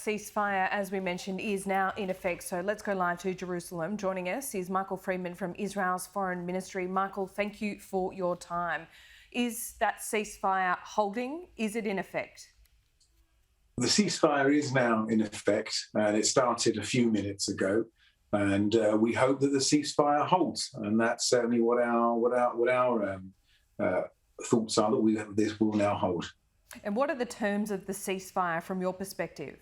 ceasefire, as we mentioned, is now in effect. So let's go live to Jerusalem. Joining us is Michael Freeman from Israel's Foreign Ministry. Michael, thank you for your time. Is that ceasefire holding? Is it in effect? The ceasefire is now in effect, and it started a few minutes ago. And we hope that the ceasefire holds, and that's certainly what our thoughts are, that this will now hold. And what are the terms of the ceasefire from your perspective?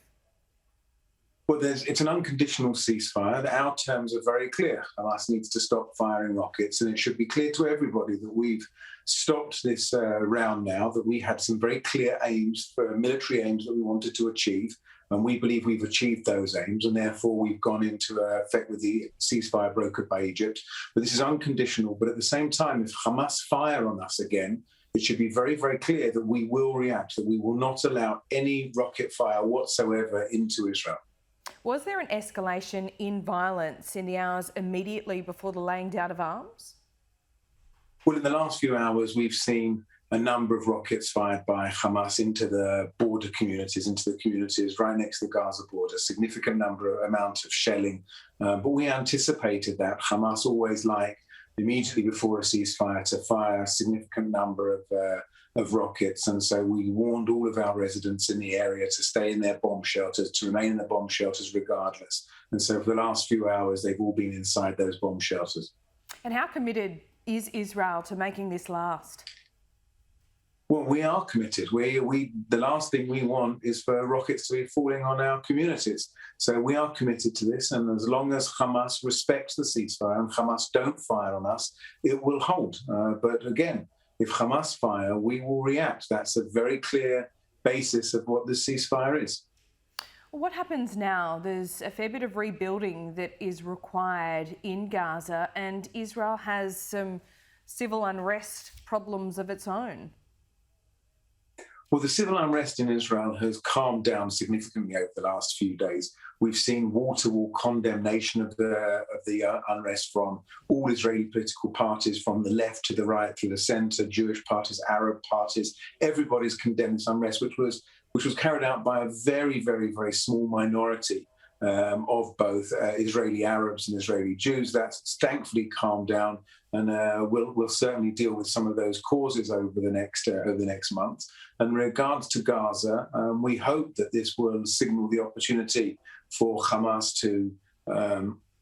Well, it's an unconditional ceasefire. Our terms are very clear. Hamas needs to stop firing rockets, and it should be clear to everybody that we've stopped this round now, that we had some very clear aims, military aims that we wanted to achieve, and we believe we've achieved those aims, and therefore we've gone into effect with the ceasefire brokered by Egypt. But this is unconditional. But at the same time, if Hamas fire on us again, it should be very, very clear that we will react, that we will not allow any rocket fire whatsoever into Israel. Was there an escalation in violence in the hours immediately before the laying down of arms? Well, in the last few hours, we've seen a number of rockets fired by Hamas into the border communities, into the communities right next to the Gaza border, a significant amount of shelling. But we anticipated that. Hamas always like immediately before a ceasefire to fire a significant number of rockets. And so we warned all of our residents in the area to stay in their bomb shelters, to remain in the bomb shelters regardless. And so for the last few hours, they've all been inside those bomb shelters. And how committed is Israel to making this last? Well, we are committed. The last thing we want is for rockets to be falling on our communities. So we are committed to this, and as long as Hamas respects the ceasefire and Hamas don't fire on us, it will hold. But again, if Hamas fire, we will react. That's a very clear basis of what the ceasefire is. What happens now? There's a fair bit of rebuilding that is required in Gaza, and Israel has some civil unrest problems of its own. Well, the civil unrest in Israel has calmed down significantly over the last few days. We've seen wall-to-wall condemnation of the unrest from all Israeli political parties, from the left to the right, to the centre, Jewish parties, Arab parties. Everybody's condemned this unrest, which was carried out by a very, very, very small minority of both Israeli Arabs and Israeli Jews. That's thankfully calmed down, and we'll certainly deal with some of those causes over the next month. And in regards to Gaza, we hope that this will signal the opportunity for Hamas to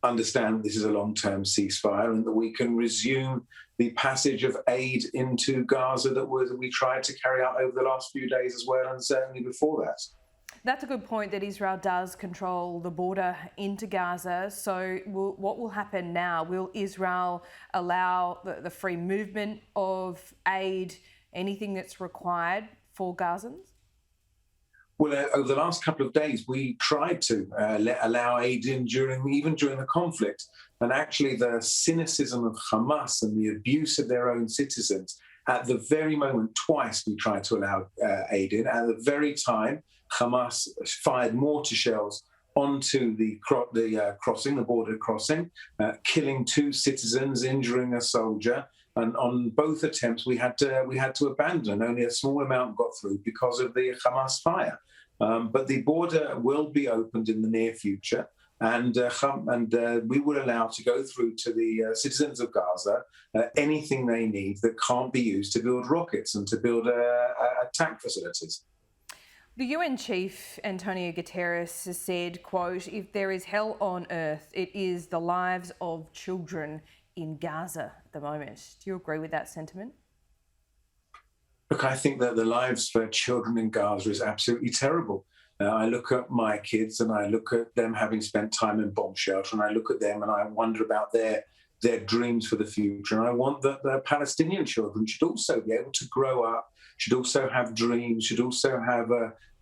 understand this is a long-term ceasefire, and that we can resume the passage of aid into Gaza that we tried to carry out over the last few days as well, and certainly before that. That's a good point, that Israel does control the border into Gaza. So what will happen now? Will Israel allow the free movement of aid, anything that's required for Gazans? Well, over the last couple of days, we tried to allow aid in even during the conflict. And actually, the cynicism of Hamas and the abuse of their own citizens, at the very moment, twice we tried to allow aid in. At the very time, Hamas fired mortar shells onto the border crossing, killing 2 citizens, injuring a soldier. And on both attempts, we had to abandon. Only a small amount got through because of the Hamas fire. But the border will be opened in the near future, and we will allow to go through to the citizens of Gaza anything they need that can't be used to build rockets and to build attack facilities. The UN chief, Antonio Guterres, has said, quote, "If there is hell on earth, it is the lives of children in Gaza at the moment." Do you agree with that sentiment? Look, I think that the lives for children in Gaza is absolutely terrible. I look at my kids and I look at them having spent time in bomb shelter, and I look at them and I wonder about their dreams for the future. And I want that the Palestinian children should also be able to grow up, should also have dreams, should also have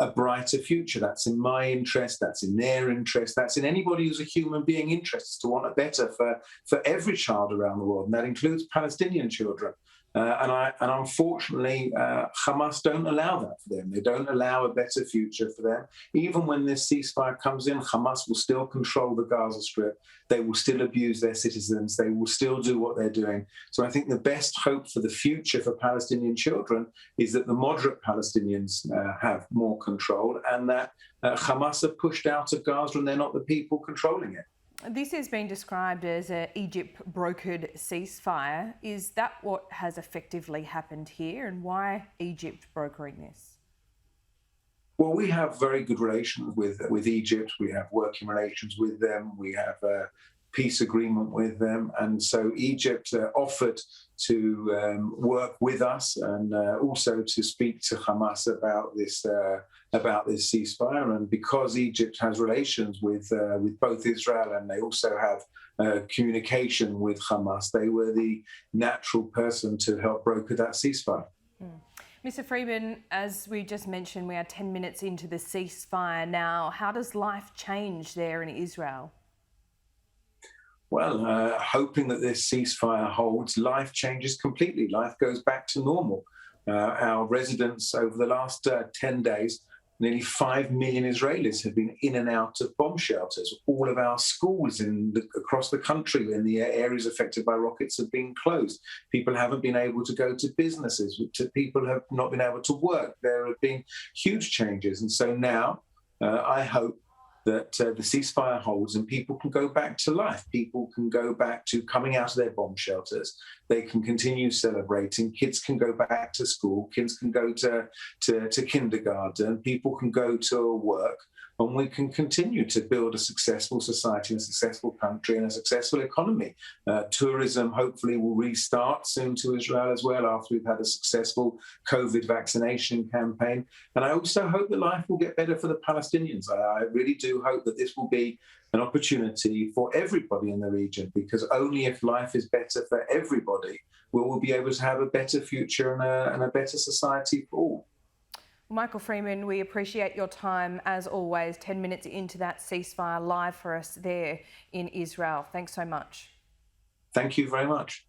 a brighter future. That's in my interest, that's in their interest, that's in anybody who's a human being interest to want a better for every child around the world, and that includes Palestinian children. And unfortunately, Hamas don't allow that for them. They don't allow a better future for them. Even when this ceasefire comes in, Hamas will still control the Gaza Strip. They will still abuse their citizens. They will still do what they're doing. So I think the best hope for the future for Palestinian children is that the moderate Palestinians have more control, and that Hamas are pushed out of Gaza and they're not the people controlling it. This has been described as an Egypt brokered ceasefire. Is that what has effectively happened here, and why Egypt brokering this? Well, we have very good relations with Egypt. We have working relations with them. We have a peace agreement with them. And so Egypt offered to work with us and also to speak to Hamas about this ceasefire. And because Egypt has relations with both Israel and they also have communication with Hamas, they were the natural person to help broker that ceasefire. Mr. Freeman, as we just mentioned, we are 10 minutes into the ceasefire now. How does life change there in Israel? Well, hoping that this ceasefire holds, life changes completely. Life goes back to normal. Our residents over the last 10 days, nearly 5 million Israelis have been in and out of bomb shelters. All of our schools across the country in the areas affected by rockets have been closed. People haven't been able to go to businesses. People have not been able to work. There have been huge changes. And so now I hope that the ceasefire holds and people can go back to life. People can go back to coming out of their bomb shelters. They can continue celebrating. Kids can go back to school. Kids can go to kindergarten. People can go to work. And we can continue to build a successful society, and a successful country, and a successful economy. Tourism hopefully will restart soon to Israel as well after we've had a successful COVID vaccination campaign. And I also hope that life will get better for the Palestinians. I really do hope that this will be an opportunity for everybody in the region, because only if life is better for everybody will we be able to have a better future and a better society for all. Michael Freeman, we appreciate your time as always. 10 minutes into that ceasefire live for us there in Israel. Thanks so much. Thank you very much.